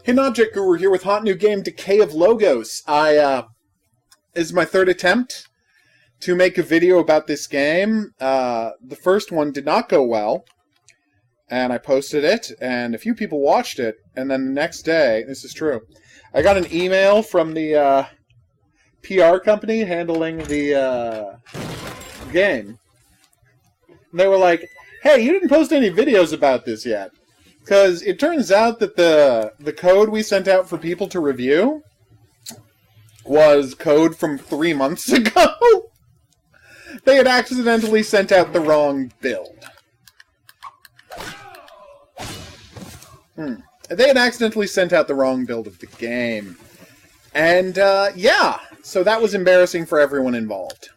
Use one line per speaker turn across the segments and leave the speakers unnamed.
Hidden Object Guru here with hot new game Decay of Logos. This is my third attempt to make a video about this game. The first one did not go well, and I posted it, and a few people watched it, and then the next day, this is true, I got an email from the PR company handling the game. And they were like, hey, you didn't post any videos about this yet. Because it turns out that the code we sent out for people to review was code from 3 months ago. They had accidentally sent out the wrong build. They had accidentally sent out the wrong build of the game. And, yeah, so that was embarrassing for everyone involved.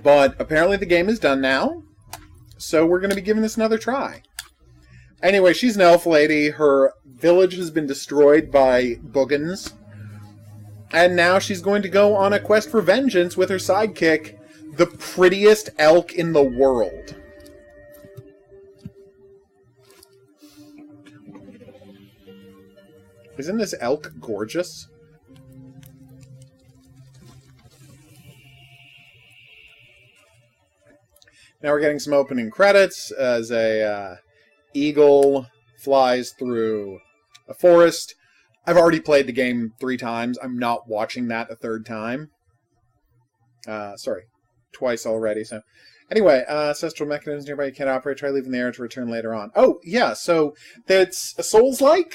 But apparently the game is done now. So we're going to be giving this another try. Anyway, she's an elf lady. Her village has been destroyed by boogans. And now she's going to go on a quest for vengeance with her sidekick, the prettiest elk in the world. Isn't this elk gorgeous? Now we're getting some opening credits as a eagle flies through a forest. I've already played the game 3 times. I'm not watching that a third time. Sorry, twice already. So, anyway, ancestral mechanisms nearby you can't operate. Try leaving the air to return later on. Oh, yeah, so it's a Souls-like,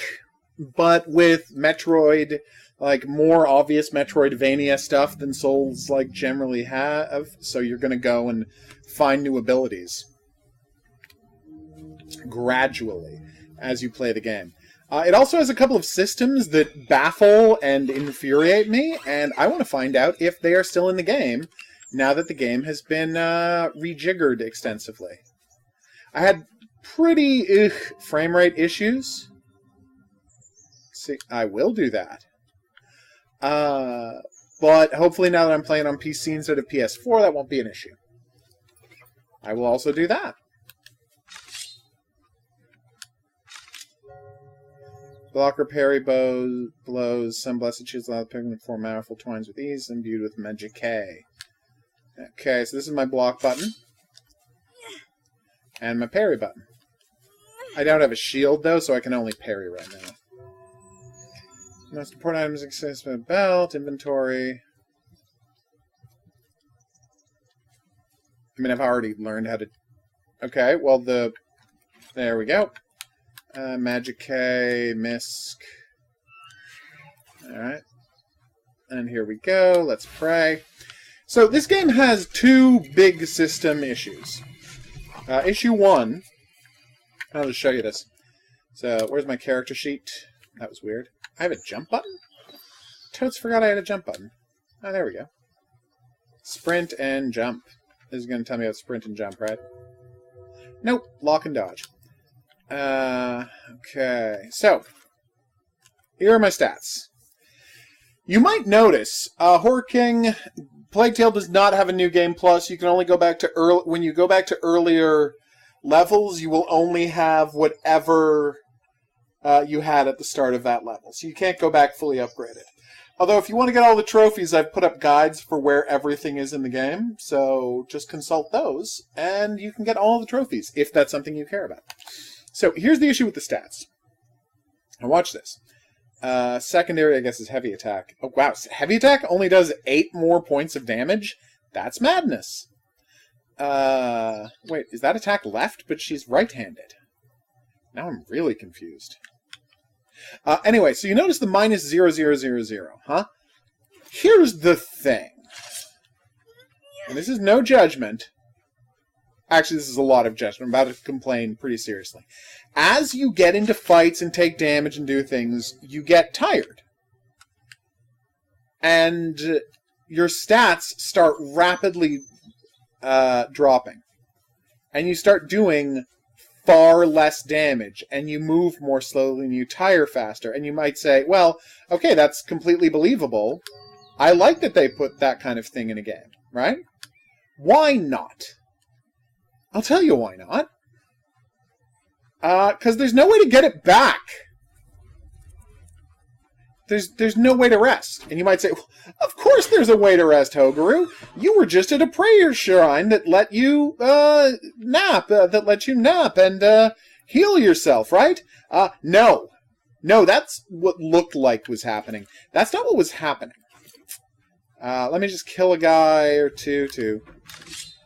but with Metroid, like more obvious Metroidvania stuff than Souls-like generally have. So you're going to go and find new abilities gradually as you play the game. It also has a couple of systems that baffle and infuriate me, and I want to find out if they are still in the game now that the game has been rejiggered extensively. I had pretty frame rate issues. See, I will do that. But hopefully now that I'm playing on PC instead of PS4, that won't be an issue. I will also do that. Blocker parry blows. Some blessed shields allow the pigment to form powerful twines with ease, imbued with Decay. Okay, so this is my block button. And my parry button. I don't have a shield, though, so I can only parry right now. Most important items access my belt, inventory. I mean, I've already learned how to... Okay, well, there we go. Decay, Misk. Alright. And here we go. Let's pray. So, this game has 2 big system issues. Issue 1... I'll just show you this. So, where's my character sheet? That was weird. I have a jump button? Totes forgot I had a jump button. Oh, there we go. Sprint and jump. This is going to tell me how to sprint and jump, right? Nope. Lock and dodge. Okay. So, here are my stats. You might notice, Horror King, Plague Tale does not have a New Game Plus. You can only go back to when you go back to earlier levels, you will only have whatever you had at the start of that level. So you can't go back fully upgraded. Although, if you want to get all the trophies, I've put up guides for where everything is in the game. So just consult those, and you can get all the trophies, if that's something you care about. So here's the issue with the stats. Now watch this. Secondary, I guess, is heavy attack. Oh, wow. Heavy attack only does 8 more points of damage? That's madness. Wait, is that attack left? But she's right-handed. Now I'm really confused. Anyway, so you notice the minus 0,000, huh? Here's the thing. And this is no judgment. Actually, this is a lot of judgment. I'm about to complain pretty seriously. As you get into fights and take damage and do things, you get tired. And your stats start rapidly dropping. And you start doing far less damage, and you move more slowly, and you tire faster, and you might say, well, okay, that's completely believable. I like that they put that kind of thing in a game, right? Why not? I'll tell you why not. Because there's no way to get it back. There's no way to rest. And you might say, well, of course there's a way to rest, Hogaru. You were just at a prayer shrine that let you nap and heal yourself, right? No. No, that's what looked like was happening. That's not what was happening. Let me just kill a guy or two, too.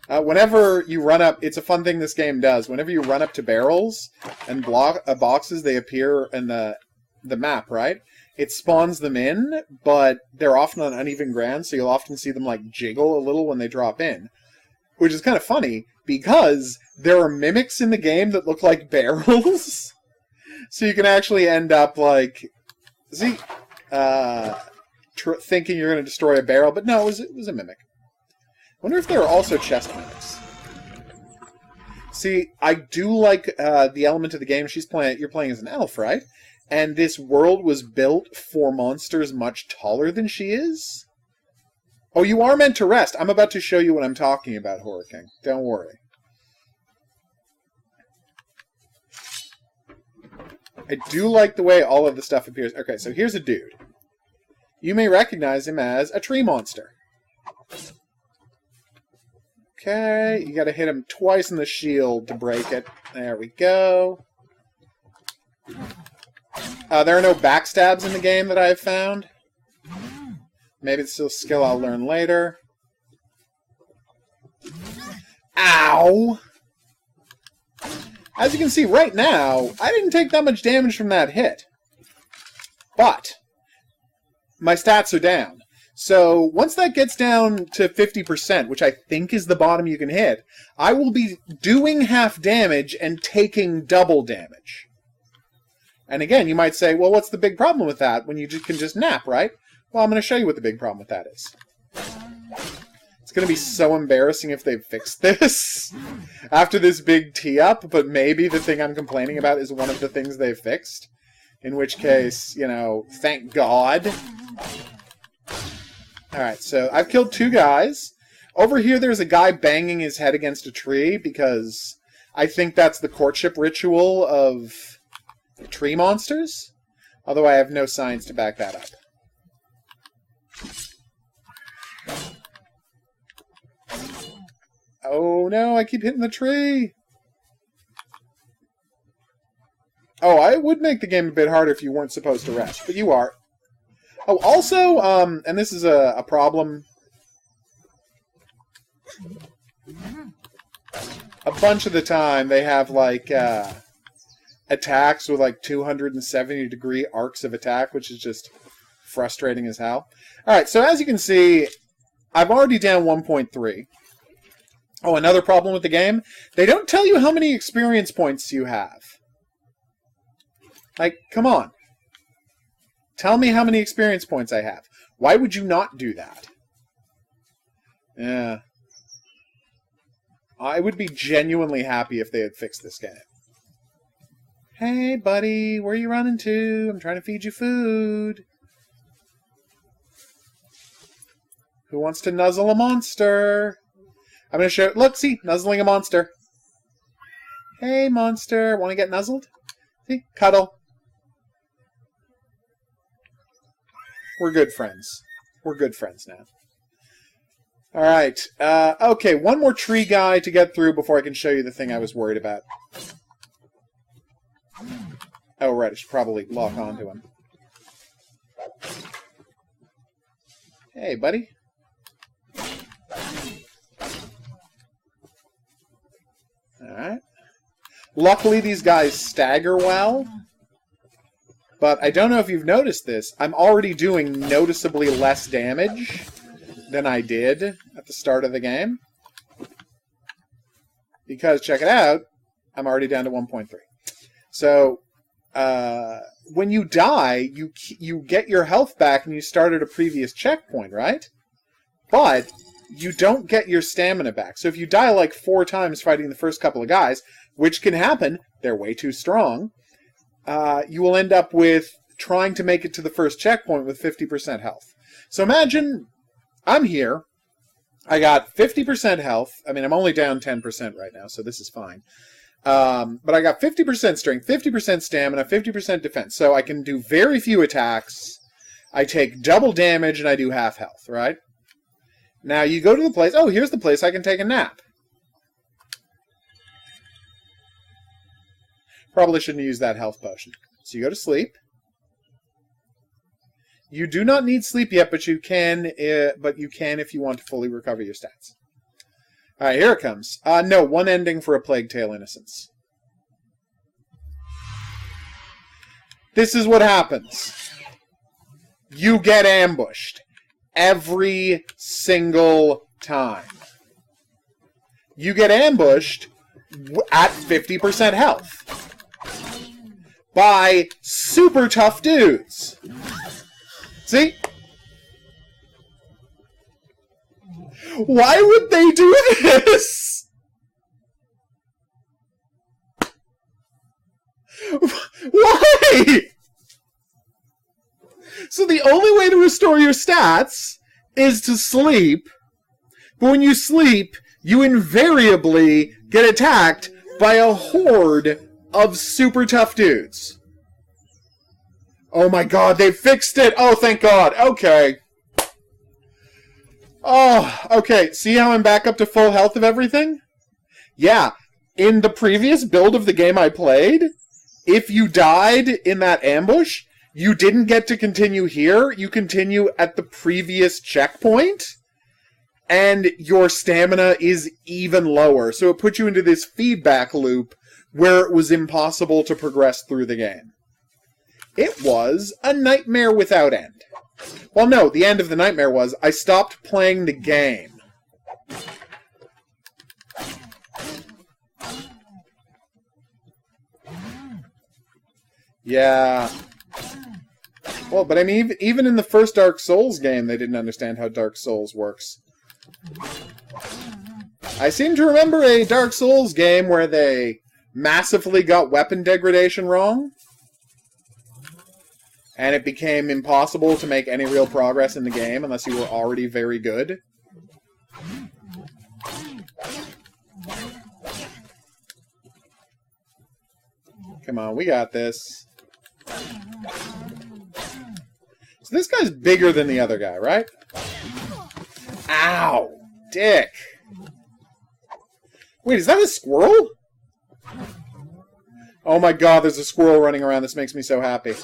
Whenever you run up, it's a fun thing this game does. Whenever you run up to barrels and boxes, they appear in the map, right? It spawns them in, but they're often on uneven ground, so you'll often see them like jiggle a little when they drop in. Which is kind of funny, because there are mimics in the game that look like barrels. So you can actually end up like, see, thinking you're going to destroy a barrel, but no, it was a mimic. I wonder if there are also chest mimics. See, I do like the element of the game you're playing as an elf, right? And this world was built for monsters much taller than she is. Oh, you are meant to rest. I'm about to show you what I'm talking about, Horror King. Don't worry. I do like the way all of the stuff appears. Okay, so here's a dude. You may recognize him as a tree monster. Okay, you gotta hit him twice in the shield to break it. There we go. There are no backstabs in the game that I've found. Maybe it's still a skill I'll learn later. Ow! As you can see right now, I didn't take that much damage from that hit. But my stats are down. So once that gets down to 50%, which I think is the bottom you can hit, I will be doing half damage and taking double damage. And again, you might say, well, what's the big problem with that when you can just nap, right? Well, I'm going to show you what the big problem with that is. It's going to be so embarrassing if they fix this after this big tee-up, but maybe the thing I'm complaining about is one of the things they've fixed. In which case, you know, thank God. Alright, so I've killed 2 guys. Over here there's a guy banging his head against a tree because I think that's the courtship ritual of tree monsters. Although I have no science to back that up. Oh no, I keep hitting the tree! Oh, I would make the game a bit harder if you weren't supposed to rest, but you are. Oh, also, and this is a problem. A bunch of the time they have, like, attacks with, like, 270-degree arcs of attack, which is just frustrating as hell. Alright, so as you can see, I'm already down 1.3. Oh, another problem with the game? They don't tell you how many experience points you have. Like, come on. Tell me how many experience points I have. Why would you not do that? Yeah. I would be genuinely happy if they had fixed this game. Hey, buddy, where are you running to? I'm trying to feed you food. Who wants to nuzzle a monster? I'm going to show... Look, see? Nuzzling a monster. Hey, monster. Want to get nuzzled? See? Cuddle. We're good friends. We're good friends now. Alright. Okay, one more tree guy to get through before I can show you the thing I was worried about. Oh, right. I should probably lock onto him. Hey, buddy. Alright. Luckily, these guys stagger well. But I don't know if you've noticed this. I'm already doing noticeably less damage than I did at the start of the game. Because, check it out, I'm already down to 1.3. So, when you die, you get your health back and you start at a previous checkpoint, right? But you don't get your stamina back. So if you die like 4 times fighting the first couple of guys, which can happen, they're way too strong, you will end up with trying to make it to the first checkpoint with 50% health. So imagine I'm here. I got 50% health. I mean, I'm only down 10% right now, so this is fine. But I got 50% strength, 50% stamina, 50% defense. So I can do very few attacks. I take double damage, and I do half health, right? Now you go to the place... Oh, here's the place I can take a nap. Probably shouldn't use that health potion. So you go to sleep. You do not need sleep yet, but you can if you want to fully recover your stats. Alright, here it comes. No, one ending for A Plague Tale: Innocence. This is what happens. You get ambushed. Every single time. You get ambushed at 50% health. By super tough dudes. See? Why would they do this? Why? So the only way to restore your stats is to sleep, but when you sleep, you invariably get attacked by a horde of super tough dudes. Oh my god, they fixed it! Oh, thank god. Okay. Oh, okay. See how I'm back up to full health of everything? Yeah. In the previous build of the game I played, if you died in that ambush, you didn't get to continue here. You continue at the previous checkpoint, and your stamina is even lower. So it puts you into this feedback loop where it was impossible to progress through the game. It was a nightmare without end. Well, no, the end of the nightmare was I stopped playing the game. Yeah. Well, but I mean, even in the first Dark Souls game, they didn't understand how Dark Souls works. I seem to remember a Dark Souls game where they massively got weapon degradation wrong. And it became impossible to make any real progress in the game unless you were already very good. Come on, we got this. So this guy's bigger than the other guy, right? Ow! Dick! Wait, is that a squirrel? Oh my god, there's a squirrel running around. This makes me so happy.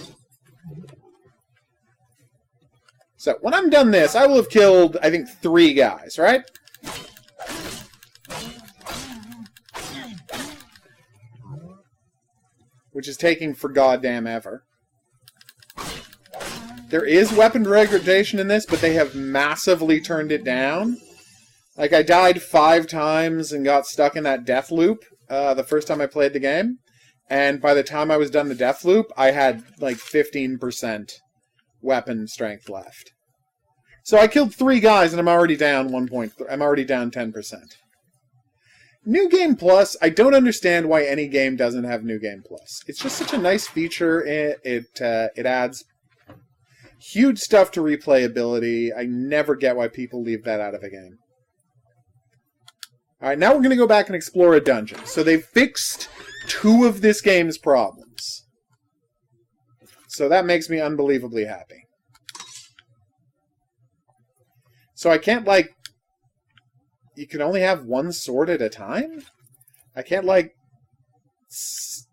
So, when I'm done this, I will have killed, I think, 3 guys, right? Which is taking for goddamn ever. There is weapon degradation in this, but they have massively turned it down. Like, I died 5 times and got stuck in that death loop the first time I played the game. And by the time I was done the death loop, I had, like, 15% weapon strength left. So I killed 3 guys and I'm already down 1.3. I'm already down 10%. New Game Plus, I don't understand why any game doesn't have New Game Plus. It's just such a nice feature. It adds huge stuff to replayability. I never get why people leave that out of a game. Alright, now we're going to go back and explore a dungeon. So they fixed 2 of this game's problems. So that makes me unbelievably happy. So I can't, like... You can only have 1 sword at a time? I can't, like...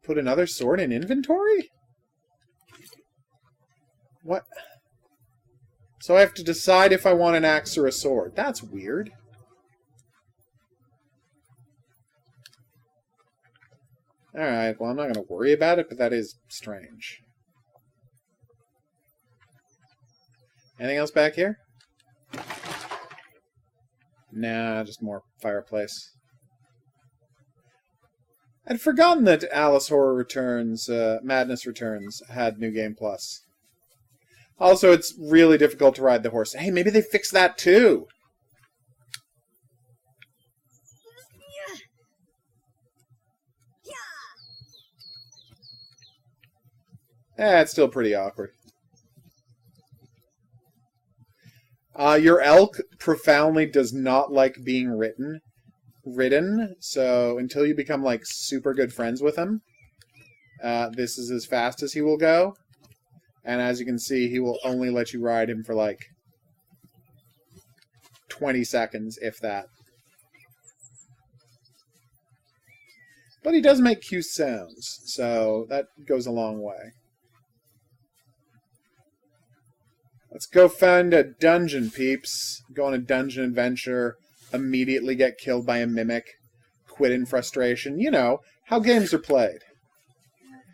put another sword in inventory? What? So I have to decide if I want an axe or a sword. That's weird. Alright, well, I'm not going to worry about it, but that is strange. Anything else back here? Nah, just more fireplace. I'd forgotten that Alice Horror Returns, Madness Returns had New Game Plus. Also, it's really difficult to ride the horse. Hey, maybe they fixed that too! It's still pretty awkward. Your elk profoundly does not like being written. ridden, so until you become, like, super good friends with him, this is as fast as he will go. And as you can see, he will only let you ride him for, like, 20 seconds, if that. But he does make cute sounds, so that goes a long way. Let's go find a dungeon, peeps. Go on a dungeon adventure, immediately get killed by a mimic, quit in frustration. You know, how games are played.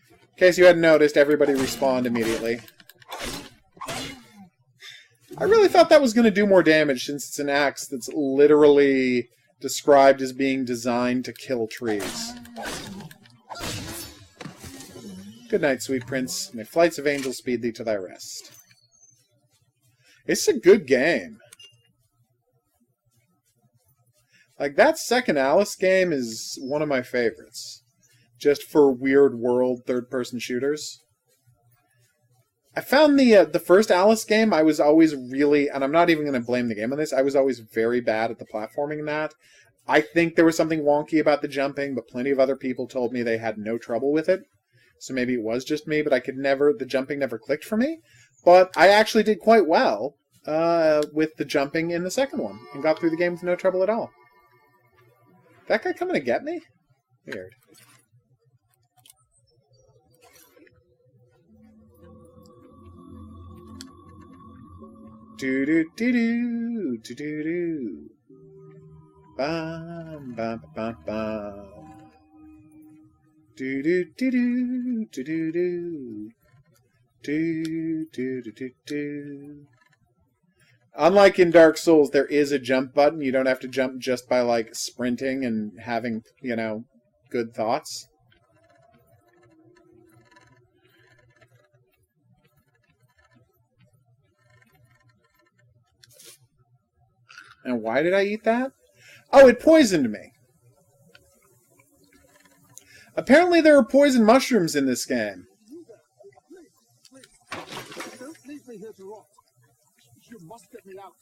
In case you hadn't noticed, everybody respawned immediately. I really thought that was going to do more damage since it's an axe that's literally described as being designed to kill trees. Good night, sweet prince. May flights of angels speed thee to thy rest. It's a good game. Like, that second Alice game is one of my favorites. Just for weird world third-person shooters. I found the first Alice game, I was always really, and I'm not even going to blame the game on this, I was always very bad at the platforming in that. I think there was something wonky about the jumping, but plenty of other people told me they had no trouble with it. So maybe it was just me, but the jumping never clicked for me. But I actually did quite well with the jumping in the second one, and got through the game with no trouble at all. That guy coming to get me? Weird. Do do do do do do do. Bam bam bam bam. Do do do do do do do. Do do do do do. Unlike in Dark Souls, there is a jump button. You don't have to jump just by, like, sprinting and having, you know, good thoughts. And why did I eat that? Oh, it poisoned me. Apparently there are poison mushrooms in this game.
Don't leave me here to rot. You must get me out.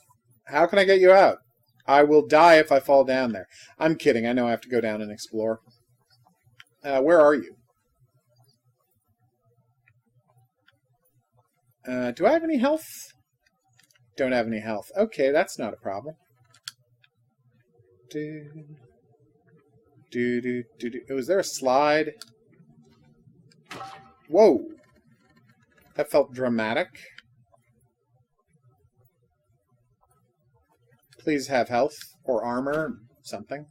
How can I get you out? I will die if I fall down there. I'm kidding. I know I have to go down and explore. Where are you? Do I have any health? Don't have any health. Okay, that's not a problem. Was there a slide? Whoa. That felt dramatic. Please have health or armor, something.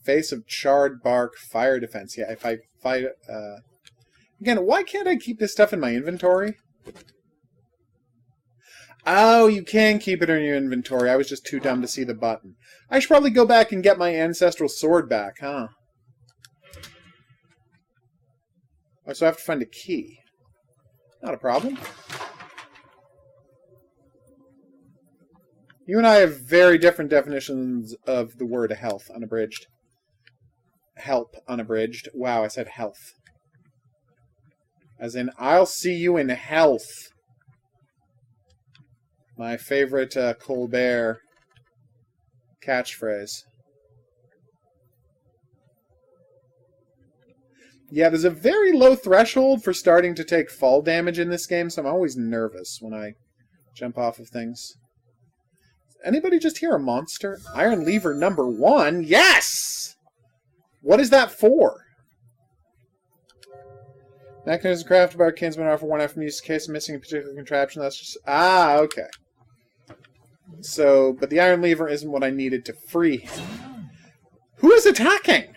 Face of charred bark, fire defense. Yeah, if I fight... Again, why can't I keep this stuff in my inventory? Oh, you can keep it in your inventory. I was just too dumb to see the button. I should probably go back and get my ancestral sword back, huh? Oh, so I have to find a key. Not a problem. You and I have very different definitions of the word health, unabridged. Help, unabridged. Wow, I said health. As in, I'll see you in health. My favorite Colbert catchphrase. Yeah, there's a very low threshold for starting to take fall damage in this game, so I'm always nervous when I jump off of things. Anybody just hear a monster? Iron lever number 1? Yes! What is that for? Mechanism crafted by our kinsman offer 1 after use in case of missing a particular contraption. That's just... Ah, okay. So, but the iron lever isn't what I needed to free him. Who is attacking?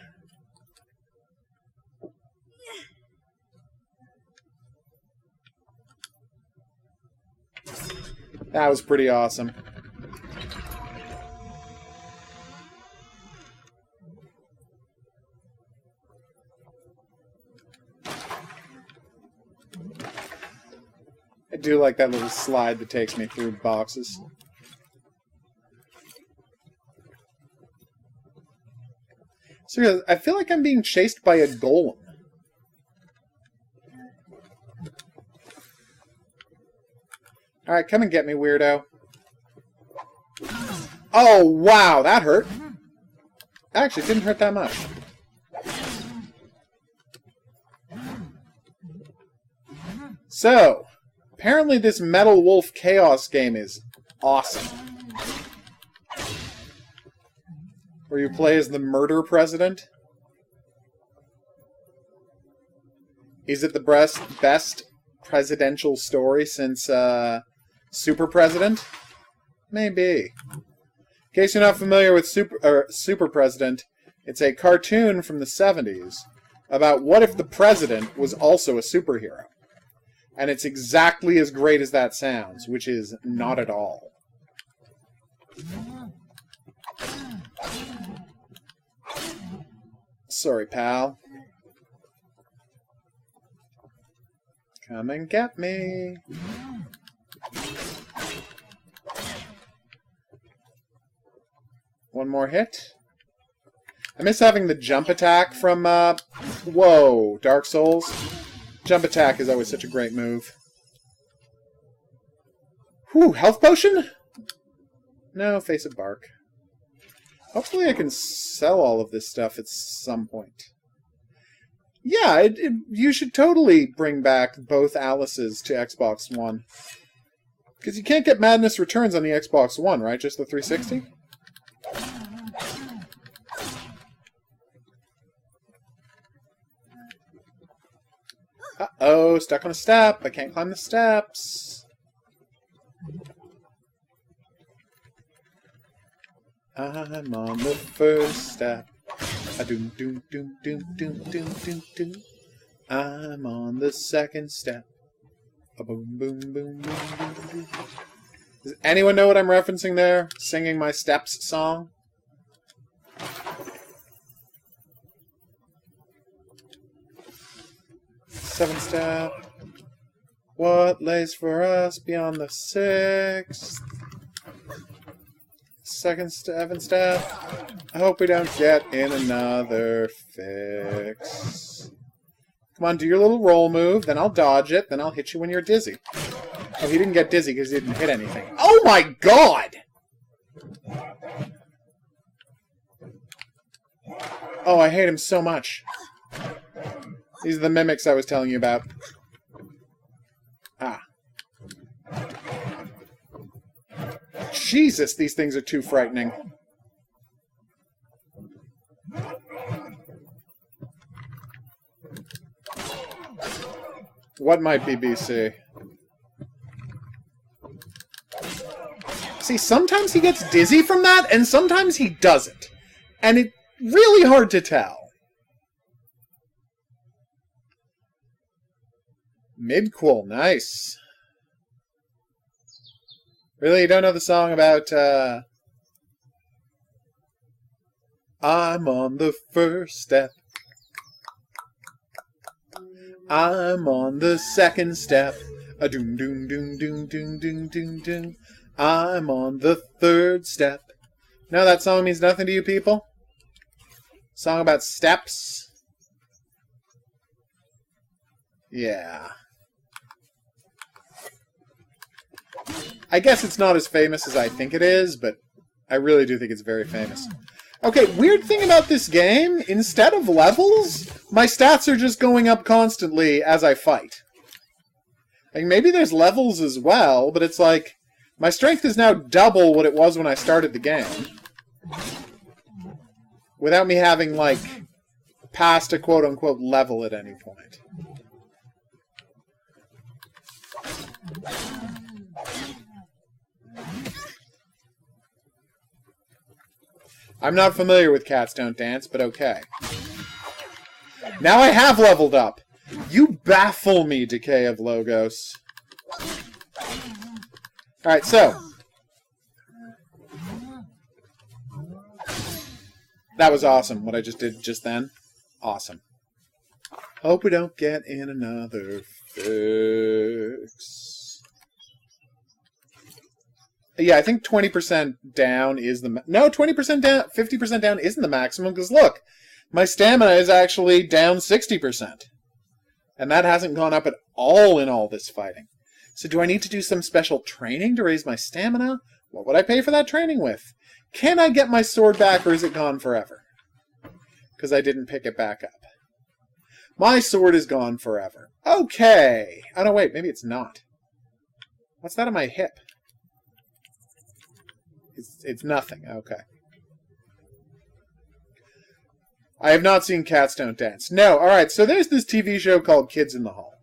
That was pretty awesome. I do like that little slide that takes me through boxes. Seriously, I feel like I'm being chased by a golem. Alright, come and get me, weirdo. Oh, wow, that hurt. Actually, it didn't hurt that much. So, apparently this Metal Wolf Chaos game is awesome. Where you play as the murder president. Is it the best presidential story since Super President? Maybe. In case you're not familiar with Super President, it's a cartoon from the 70s about what if the president was also a superhero. And it's exactly as great as that sounds, which is not at all. Sorry, pal. Come and get me. One more hit. I miss having the jump attack from, whoa, Dark Souls. Jump attack is always such a great move. Whew, health potion? No, face of bark. Hopefully I can sell all of this stuff at some point. Yeah, you should totally bring back both Alice's to Xbox One. Because you can't get Madness Returns on the Xbox One, right? Just the 360? Uh-oh, stuck on a step. I can't climb the steps. I'm on the first step. A-doom, doom, doom, doom, doom, doom, doom, doom. I'm on the second step. A-boom, boom, boom, boom, boom, boom. Does anyone know what I'm referencing there? Singing my Steps song? Seventh step. What lays for us beyond the sixth? Seventh step. I hope we don't get in another fix. Come on, do your little roll move, then I'll dodge it, then I'll hit you when you're dizzy. Oh, he didn't get dizzy because he didn't hit anything. Oh my god! Oh, I hate him so much. These are the mimics I was telling you about. Ah. Jesus, these things are too frightening. What might be BC? See, sometimes he gets dizzy from that, and sometimes he doesn't. And it's really hard to tell. Midquel, nice. Really, you don't know the song about, I'm on the first step. I'm on the second step. A doom doom doom doom doom doom doom doom. I'm on the third step. No, that song means nothing to you people? Song about steps? Yeah. I guess it's not as famous as I think it is, but I really do think it's very famous. Okay, weird thing about this game, instead of levels, my stats are just going up constantly as I fight. Like, maybe there's levels as well, but it's like, my strength is now double what it was when I started the game. Without me having, like, passed a quote-unquote level at any point. I'm not familiar with Cats Don't Dance, but okay. Now I have leveled up! You baffle me, Decay of Logos. Alright, so. That was awesome, what I just did just then. Awesome. Hope we don't get in another fix. Yeah, I think 20% down is the... No, 20% down, 50% down isn't the maximum, because look, my stamina is actually down 60%. And that hasn't gone up at all in all this fighting. So do I need to do some special training to raise my stamina? What would I pay for that training with? Can I get my sword back, or is it gone forever? Because I didn't pick it back up. My sword is gone forever. Okay. Oh, no, wait. Maybe it's not. What's that on my hip? It's nothing. Okay. I have not seen Cats Don't Dance. No. All right. So there's this TV show called Kids in the Hall.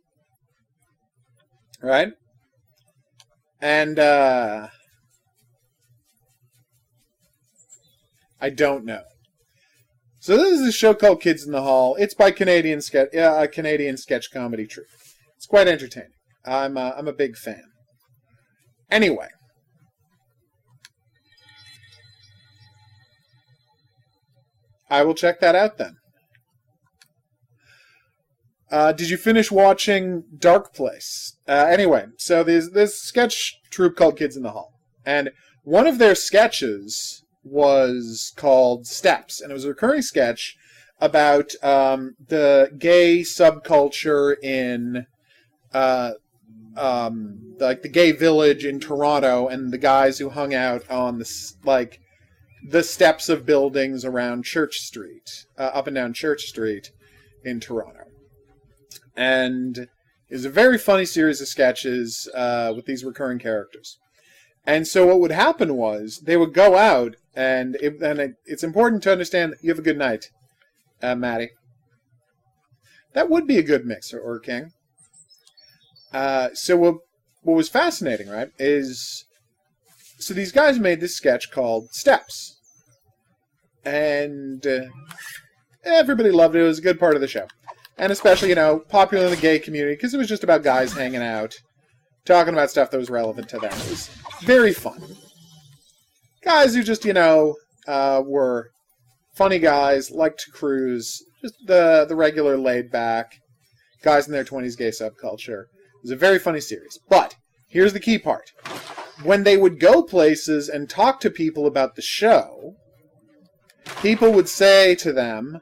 Right? And, I don't know. So this is a show called Kids in the Hall. It's by a Canadian sketch comedy troupe. It's quite entertaining. I'm a big fan. Anyway. I will check that out then. Did you finish watching Dark Place? Anyway, so there's this sketch troupe called Kids in the Hall. And one of their sketches was called Steps. And it was a recurring sketch about the gay subculture in like the gay village in Toronto, and the guys who hung out on the steps of buildings around Church Street, up and down Church Street in Toronto. And it was a very funny series of sketches with these recurring characters. And so what would happen was they would go out, and it's important to understand that you have a good night, Maddie. That would be a good mix, or King. So what was fascinating, right, is... So these guys made this sketch called Steps. And everybody loved it. It was a good part of the show. And especially, popular in the gay community, because it was just about guys hanging out, talking about stuff that was relevant to them. It was very fun. Guys who just, were funny guys, liked to cruise, just the regular laid-back, guys in their 20s gay subculture. It was a very funny series. But here's the key part. When they would go places and talk to people about the show, people would say to them,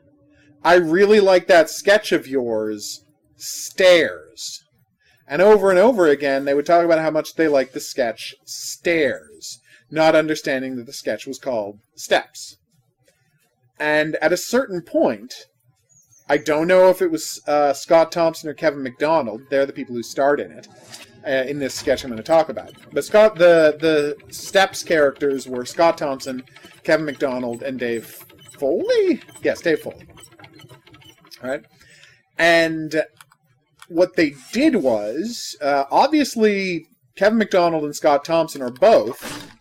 I really like that sketch of yours, Stairs. And over again, they would talk about how much they liked the sketch Stairs, not understanding that the sketch was called Steps. And at a certain point, I don't know if it was Scott Thompson or Kevin MacDonald, they're the people who starred in it, in this sketch I'm going to talk about. But the Steps characters were Scott Thompson, Kevin MacDonald, and Dave Foley? Yes, Dave Foley. All right. And what they did was, obviously, Kevin MacDonald and Scott Thompson are both,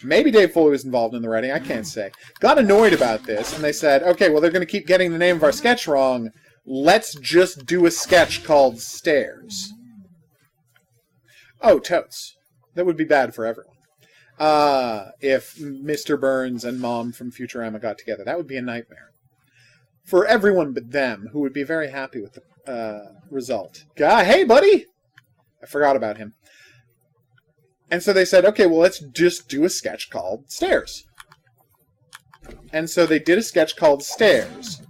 maybe Dave Foley was involved in the writing, I can't say, got annoyed about this, and they said, okay, well, they're going to keep getting the name of our sketch wrong. Let's just do a sketch called Stairs. Oh, totes. That would be bad for everyone. If Mr. Burns and Mom from Futurama got together. That would be a nightmare. For everyone but them, who would be very happy with the result. Hey, buddy! I forgot about him. And so they said, okay, well, let's just do a sketch called Stairs. And so they did a sketch called Stairs.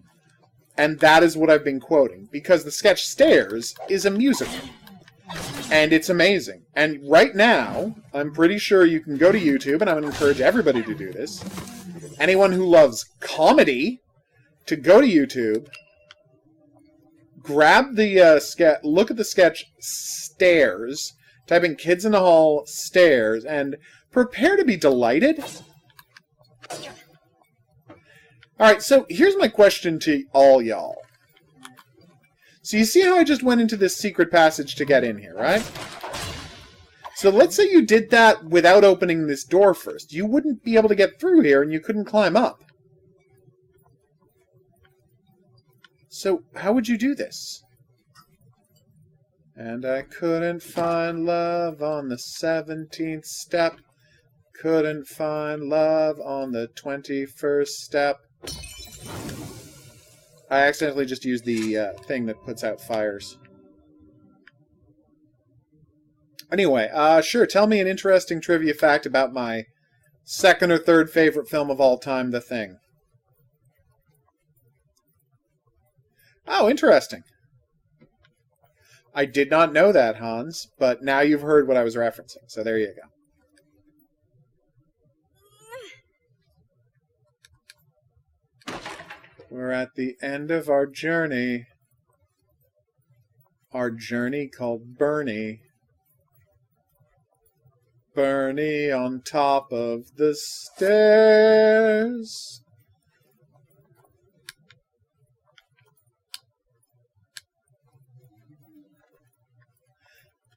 And that is what I've been quoting. Because the sketch Stairs is a musical. And it's amazing. And right now, I'm pretty sure you can go to YouTube, and I'm going to encourage everybody to do this. Anyone who loves comedy, to go to YouTube, grab the sketch, look at the sketch Stairs, type in Kids in the Hall Stairs, and prepare to be delighted. Alright, so here's my question to all y'all. So you see how I just went into this secret passage to get in here, right? So let's say you did that without opening this door first. You wouldn't be able to get through here, and you couldn't climb up. So how would you do this? And I couldn't find love on the 17th step. Couldn't find love on the 21st step. I accidentally just used the thing that puts out fires. Anyway, sure, tell me an interesting trivia fact about my second or third favorite film of all time, The Thing. Oh, interesting. I did not know that, Hans, but now you've heard what I was referencing, so there you go. We're at the end of our journey. Our journey called Bernie. Bernie on top of the stairs.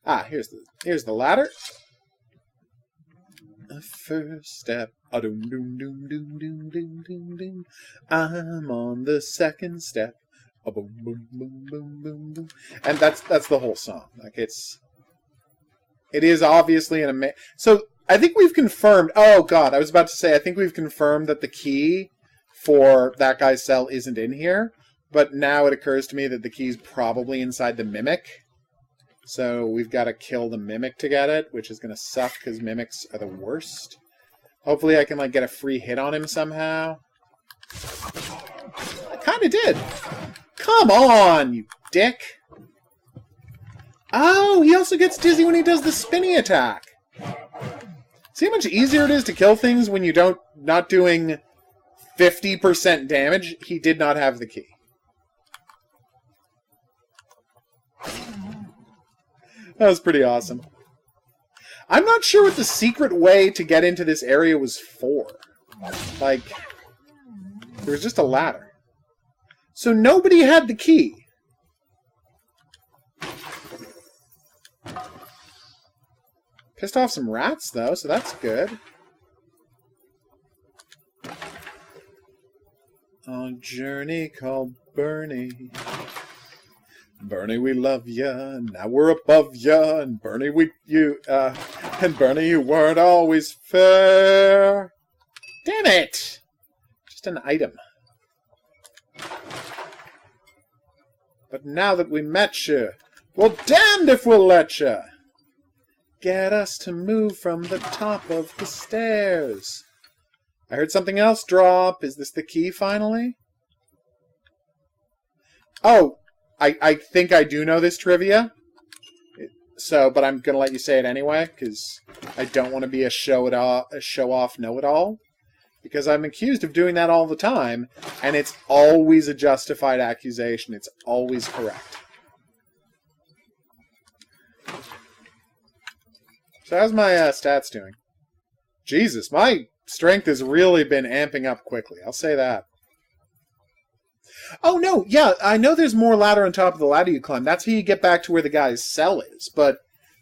Ah, here's the ladder. The first step. Doom doom doom doom doom doom doom doom. I'm on the second step. Boom boom boom boom boom boom. And that's the whole song. Like it is obviously an amazing. So I think we've confirmed. Oh God, I was about to say I think we've confirmed that the key for that guy's cell isn't in here. But now it occurs to me that the key's probably inside the mimic. So we've got to kill the mimic to get it, which is going to suck because mimics are the worst. Hopefully I can like get a free hit on him somehow. I kind of did. Come on, you dick. Oh, he also gets dizzy when he does the spinny attack. See how much easier it is to kill things when you not doing 50% damage? He did not have the key. That was pretty awesome. I'm not sure what the secret way to get into this area was for. Like, there was just a ladder. So nobody had the key. Pissed off some rats, though, so that's good. On a journey called Bernie. Bernie, we love ya, now we're above ya, and Bernie, you weren't always fair. Damn it! Just an item. But now that we met you, well, damned if we'll let ya. Get us to move from the top of the stairs. I heard something else drop. Is this the key, finally? Oh! I think I do know this trivia, but I'm going to let you say it anyway, because I don't want to be a show-off know-it-all, because I'm accused of doing that all the time, and it's always a justified accusation. It's always correct. So how's my stats doing? Jesus, my strength has really been amping up quickly. I'll say that. Oh, no, yeah, I know there's more ladder on top of the ladder you climb. That's how you get back to where the guy's cell is. But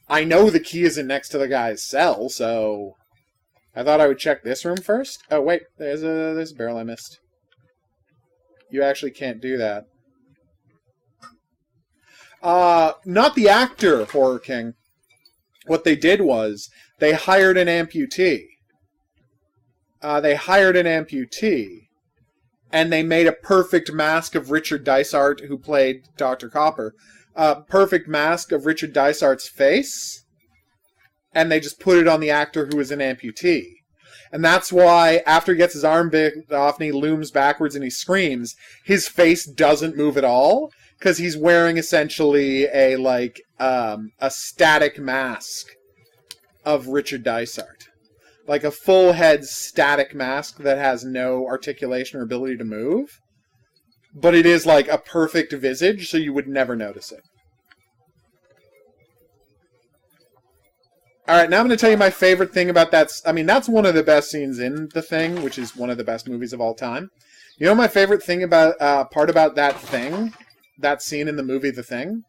I know the key isn't next to the guy's cell, so I thought I would check this room first. Oh, wait, there's a barrel I missed. You actually can't do that. Not the actor, Horror King. What they did was they hired an amputee. And they made a perfect mask of Richard Dysart, who played Dr. Copper. Perfect mask of Richard Dysart's face. And they just put it on the actor who was an amputee. And that's why, after he gets his arm bit off and he looms backwards and he screams, his face doesn't move at all. Because he's wearing, essentially, a static mask of Richard Dysart. Like a full head static mask that has no articulation or ability to move. But it is like a perfect visage, so you would never notice it. Alright, now I'm going to tell you my favorite thing about that. I mean, that's one of the best scenes in The Thing, which is one of the best movies of all time. You know my favorite thing about, part about that thing, that scene in the movie The Thing,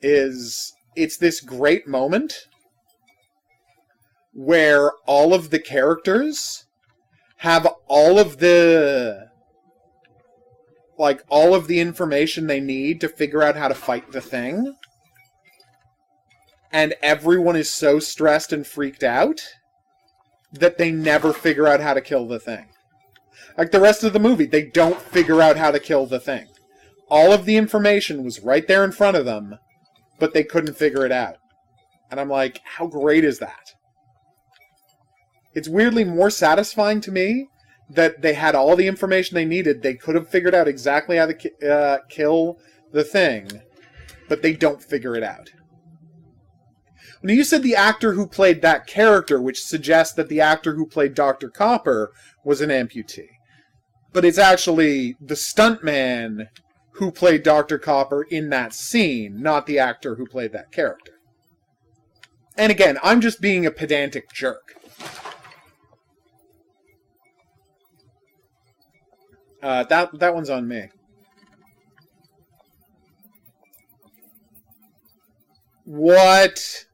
is it's this great moment where all of the characters have all of the information they need to figure out how to fight the Thing. And everyone is so stressed and freaked out that they never figure out how to kill the Thing. Like the rest of the movie, they don't figure out how to kill the Thing. All of the information was right there in front of them, but they couldn't figure it out. And I'm like, how great is that? It's weirdly more satisfying to me that they had all the information they needed. They could have figured out exactly how to kill the Thing. but they don't figure it out. Now, you said the actor who played that character, which suggests that the actor who played Dr. Copper was an amputee. But it's actually the stuntman who played Dr. Copper in that scene, not the actor who played that character. And again, I'm just being a pedantic jerk. That one's on me. What?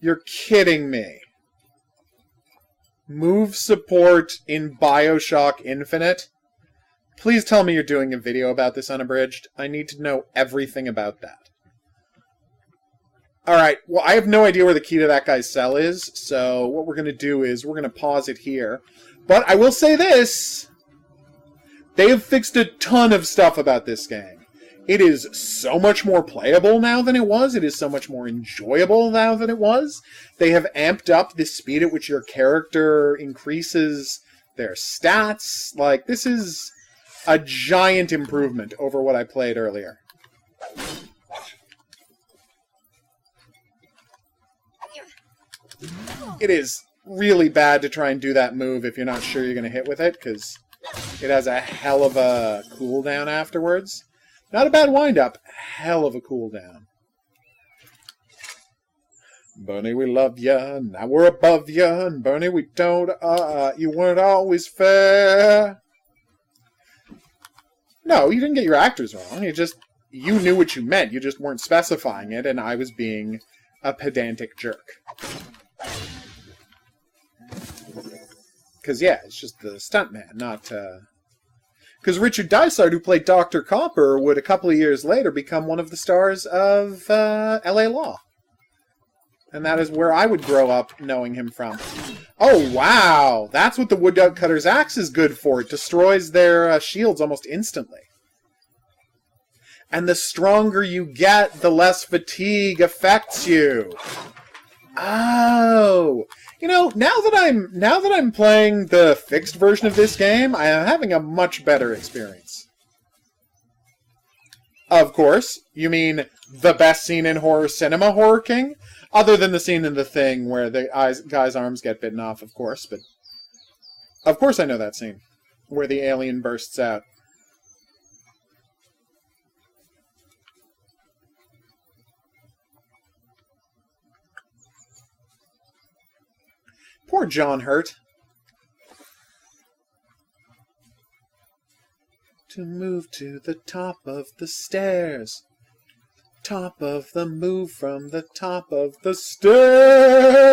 You're kidding me. Move support in BioShock Infinite? Please tell me you're doing a video about this unabridged. I need to know everything about that. Alright, well, I have no idea where the key to that guy's cell is, so what we're going to do is we're going to pause it here. But I will say this. They have fixed a ton of stuff about this game. It is so much more playable now than it was. It is so much more enjoyable now than it was. They have amped up the speed at which your character increases their stats. Like, this is a giant improvement over what I played earlier. It is really bad to try and do that move if you're not sure you're going to hit with it, because it has a hell of a cooldown afterwards. Not a bad wind-up, hell of a cooldown. Bernie, we love ya, now we're above ya, and Bernie, we don't, you weren't always fair. No, you didn't get your actors wrong, you knew what you meant, you just weren't specifying it, and I was being a pedantic jerk. Because, yeah, it's just the stuntman, not, Because Richard Dysart, who played Dr. Copper, would a couple of years later become one of the stars of L.A. Law. And that is where I would grow up knowing him from. Oh, wow! That's what the woodcutter's axe is good for. It destroys their shields almost instantly. And the stronger you get, the less fatigue affects you. Oh! You know, now that I'm playing the fixed version of this game, I am having a much better experience. Of course, you mean the best scene in horror cinema, Horror King? Other than the scene in The Thing where the guy's arms get bitten off, of course, but... Of course I know that scene, where the alien bursts out. Poor John Hurt. To move to the top of the stairs. Top of the move from the top of the stairs.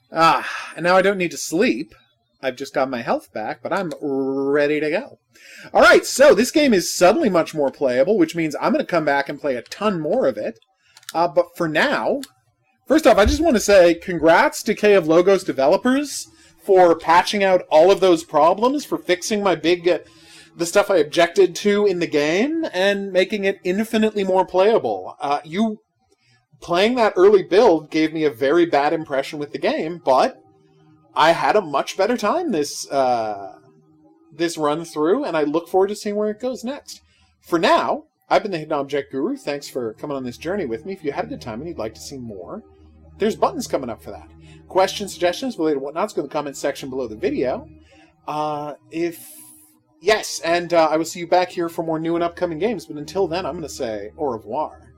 Ah, and now I don't need to sleep. I've just got my health back, but I'm ready to go. Alright, so this game is suddenly much more playable, which means I'm going to come back and play a ton more of it. But for now... First off, I just want to say congrats to Decay of Logos developers for patching out all of those problems, for fixing my the stuff I objected to in the game, and making it infinitely more playable. You playing that early build gave me a very bad impression with the game, but I had a much better time this run through, and I look forward to seeing where it goes next. For now, I've been the Hidden Object Guru. Thanks for coming on this journey with me. If you had a good time and you'd like to see more, there's buttons coming up for that. Questions, suggestions, related whatnots, go in the comments section below the video. Yes, and I will see you back here for more new and upcoming games. But until then, I'm going to say au revoir.